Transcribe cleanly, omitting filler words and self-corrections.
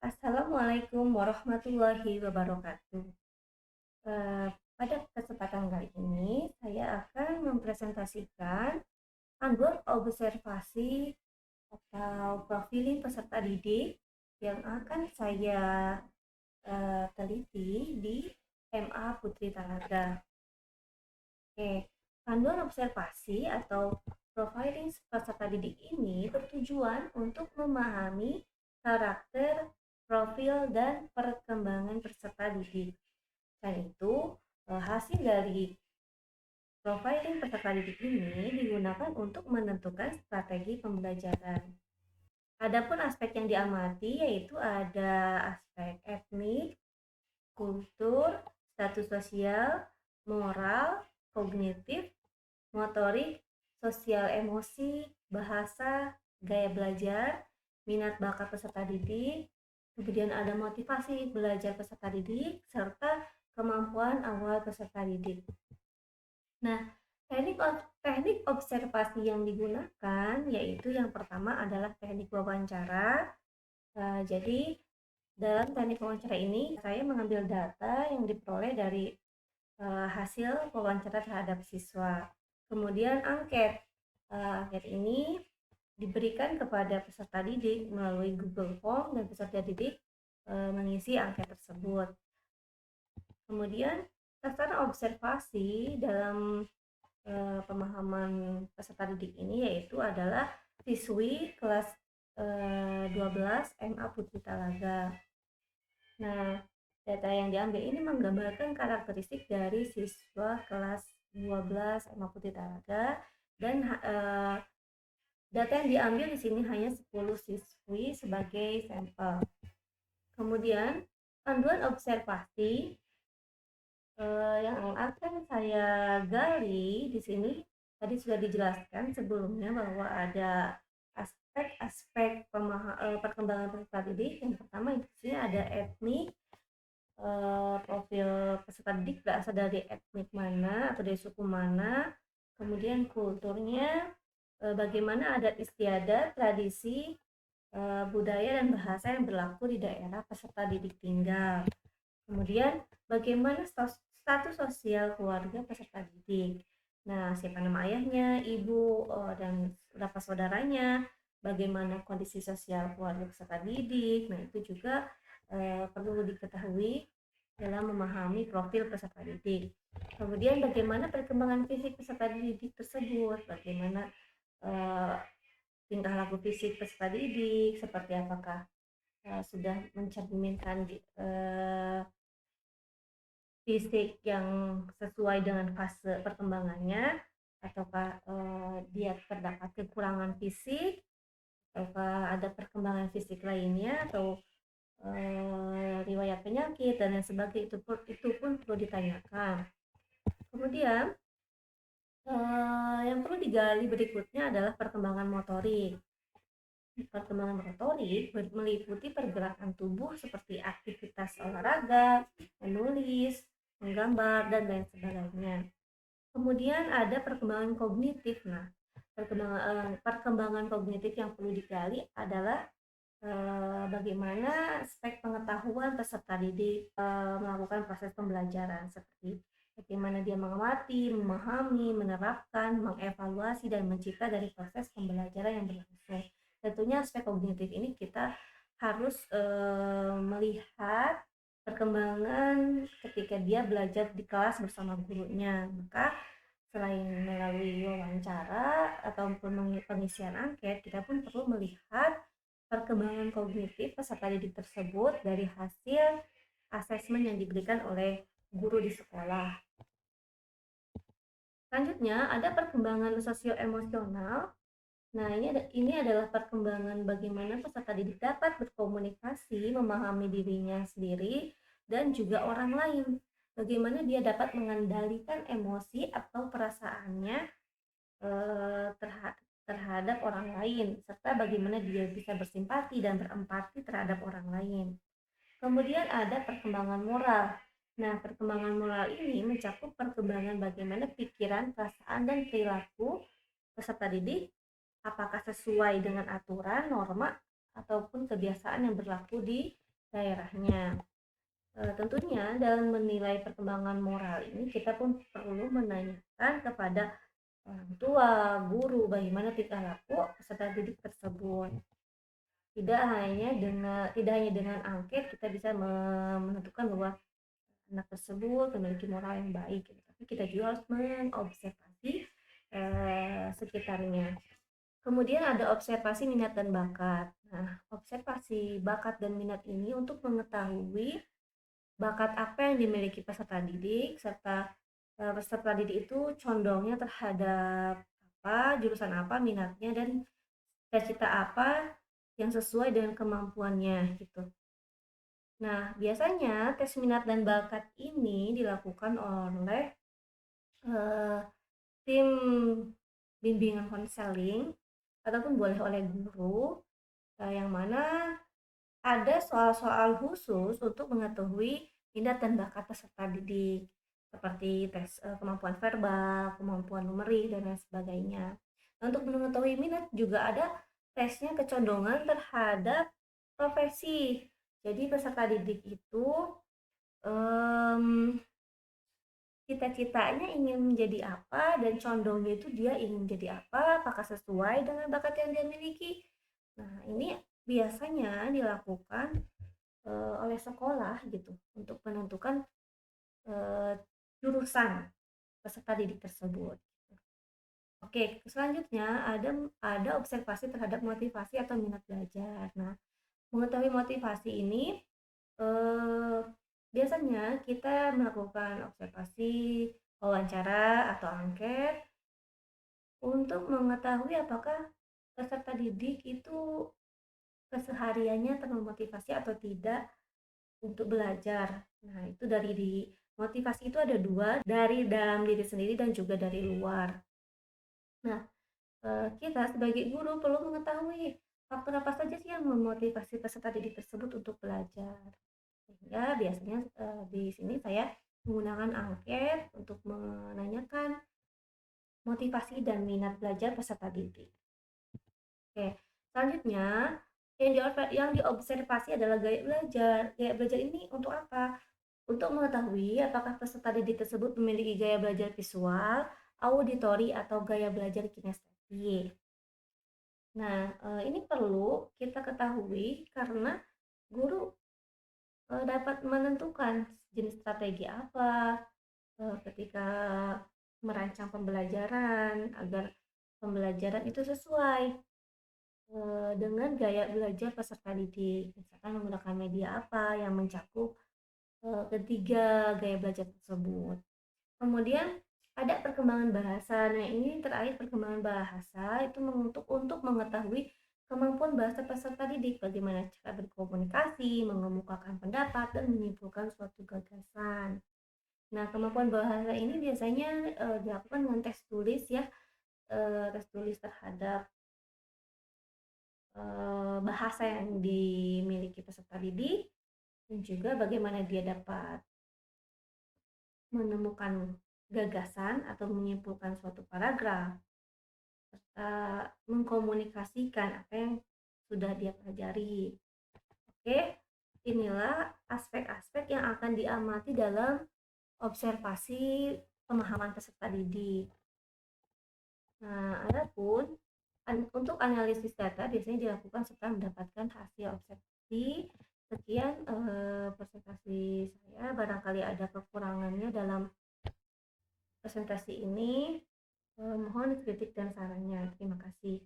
Assalamualaikum warahmatullahi wabarakatuh. Eh, Pada kesempatan kali ini, saya akan mempresentasikan panduan observasi atau profiling peserta didik yang akan saya teliti di MA Putri Talaga. Oke, panduan observasi atau profiling peserta didik ini bertujuan untuk memahami karakter, profil, dan perkembangan peserta didik. Selain itu, hasil dari profiling peserta didik ini digunakan untuk menentukan strategi pembelajaran. Adapun aspek yang diamati yaitu ada aspek etnik, kultur, status sosial, moral, kognitif, motorik, sosial emosi, bahasa, gaya belajar, minat bakat peserta didik, kemudian ada motivasi belajar peserta didik, serta kemampuan awal peserta didik. Nah, teknik observasi yang digunakan yaitu yang pertama adalah teknik wawancara. Jadi dalam teknik wawancara ini saya mengambil data yang diperoleh dari hasil wawancara terhadap siswa. Kemudian angket ini diberikan kepada peserta didik melalui Google Form dan peserta didik mengisi angket tersebut. Kemudian sasaran observasi dalam pemahaman peserta didik ini yaitu adalah siswi kelas 12 MA Putri Talaga. Nah, data yang diambil ini menggambarkan karakteristik dari siswa kelas 12 MA Putri Talaga dan data yang diambil di sini hanya 10 siswi sebagai sampel. Kemudian panduan observasi yang akan saya gali di sini tadi sudah dijelaskan sebelumnya bahwa ada aspek-aspek perkembangan peserta didik. Yang pertama di sini ada etnik, profil peserta didik berasal dari etnik mana atau dari suku mana, kemudian kulturnya, bagaimana adat istiadat, tradisi, budaya dan bahasa yang berlaku di daerah peserta didik tinggal. Kemudian bagaimana status sosial keluarga peserta didik. Nah, siapa nama ayahnya, ibu, dan berapa saudaranya, bagaimana kondisi sosial keluarga peserta didik. Nah, itu juga perlu diketahui dalam memahami profil peserta didik. Kemudian bagaimana perkembangan fisik peserta didik tersebut, bagaimana tingkah laku fisik peserta didik, seperti apakah sudah mencerminkan fisik yang sesuai dengan fase perkembangannya, ataukah dia terdapat kekurangan fisik, ataukah ada perkembangan fisik lainnya, atau riwayat penyakit dan lain sebagainya. Itu pun perlu ditanyakan. Kemudian yang perlu digali berikutnya adalah perkembangan motorik. Perkembangan motorik meliputi pergerakan tubuh seperti aktivitas olahraga, menulis, menggambar, dan lain sebagainya. Kemudian ada perkembangan kognitif. Nah, perkembangan kognitif yang perlu digali adalah bagaimana aspek pengetahuan peserta didik melakukan proses pembelajaran, seperti bagaimana dia mengamati, memahami, menerapkan, mengevaluasi, dan mencipta dari proses pembelajaran yang berlangsung. Tentunya aspek kognitif ini kita harus melihat perkembangan ketika dia belajar di kelas bersama gurunya. Maka selain melalui wawancara ataupun pengisian angket, kita pun perlu melihat perkembangan kognitif peserta didik tersebut dari hasil asesmen yang diberikan oleh guru di sekolah. Selanjutnya ada perkembangan sosio-emosional. Nah, ini adalah perkembangan bagaimana peserta didik dapat berkomunikasi, memahami dirinya sendiri dan juga orang lain. Bagaimana dia dapat mengendalikan emosi atau perasaannya terhadap orang lain, serta bagaimana dia bisa bersimpati dan berempati terhadap orang lain. Kemudian ada perkembangan moral. Nah, perkembangan moral ini mencakup perkembangan bagaimana pikiran, perasaan, dan perilaku peserta didik apakah sesuai dengan aturan, norma, ataupun kebiasaan yang berlaku di daerahnya. Tentunya dalam menilai perkembangan moral ini kita pun perlu menanyakan kepada orang tua, guru, bagaimana tingkah laku peserta didik tersebut. Tidak hanya dengan angket kita bisa menentukan bahwa anak tersebut memiliki moral yang baik, gitu. Tapi kita juga harus mengobservasi sekitarnya. Kemudian ada observasi minat dan bakat. Nah, observasi bakat dan minat ini untuk mengetahui bakat apa yang dimiliki peserta didik, serta peserta didik itu condongnya terhadap apa, jurusan apa, minatnya, dan cita-cita apa yang sesuai dengan kemampuannya gitu. Nah, biasanya tes minat dan bakat ini dilakukan oleh eh, tim bimbingan konseling ataupun boleh oleh guru, yang mana ada soal-soal khusus untuk mengetahui minat dan bakat peserta didik seperti tes kemampuan verbal, kemampuan numerik, dan lain sebagainya. Nah, untuk mengetahui minat juga ada tesnya kecondongan terhadap profesi. Jadi peserta didik itu um, cita-citanya ingin menjadi apa dan condongnya itu dia ingin menjadi apa, apakah sesuai dengan bakat yang dia miliki. Nah, ini biasanya dilakukan oleh sekolah gitu untuk menentukan uh, jurusan peserta didik tersebut. Oke, selanjutnya ada observasi terhadap motivasi atau minat belajar. Nah, mengetahui motivasi ini eh, biasanya kita melakukan observasi, wawancara atau angket untuk mengetahui apakah peserta didik itu kesehariannya termotivasi atau tidak untuk belajar. Nah, itu motivasi itu ada dua, dari dalam diri sendiri dan juga dari luar. Nah, kita sebagai guru perlu mengetahui faktor apa saja sih yang memotivasi peserta didik tersebut untuk belajar. Sehingga biasanya di sini saya menggunakan angket untuk menanyakan motivasi dan minat belajar peserta didik. Oke, selanjutnya yang diobservasi adalah gaya belajar. Gaya belajar ini untuk apa? Untuk mengetahui apakah peserta didik tersebut memiliki gaya belajar visual, auditori, atau gaya belajar kinestetik. Nah, ini perlu kita ketahui karena guru dapat menentukan jenis strategi apa ketika merancang pembelajaran agar pembelajaran itu sesuai dengan gaya belajar peserta didik. Misalkan menggunakan media apa yang mencakup ketiga gaya belajar tersebut. Kemudian ada perkembangan bahasa. Nah, ini terakhir perkembangan bahasa itu untuk mengetahui kemampuan bahasa peserta didik, bagaimana cara berkomunikasi, mengemukakan pendapat, dan menyimpulkan suatu gagasan. Nah, kemampuan bahasa ini biasanya dilakukan dengan tes tulis ya, tes tulis terhadap bahasa yang dimiliki peserta didik, dan juga bagaimana dia dapat menemukan gagasan atau menyimpulkan suatu paragraf, serta mengkomunikasikan apa yang sudah dia pelajari. Oke, inilah aspek-aspek yang akan diamati dalam observasi pemahaman peserta didik. Nah, adapun untuk analisis data biasanya dilakukan setelah mendapatkan hasil observasi. Sekian presentasi saya, barangkali ada kekurangannya dalam presentasi ini. Mohon kritik dan sarannya. Terima kasih.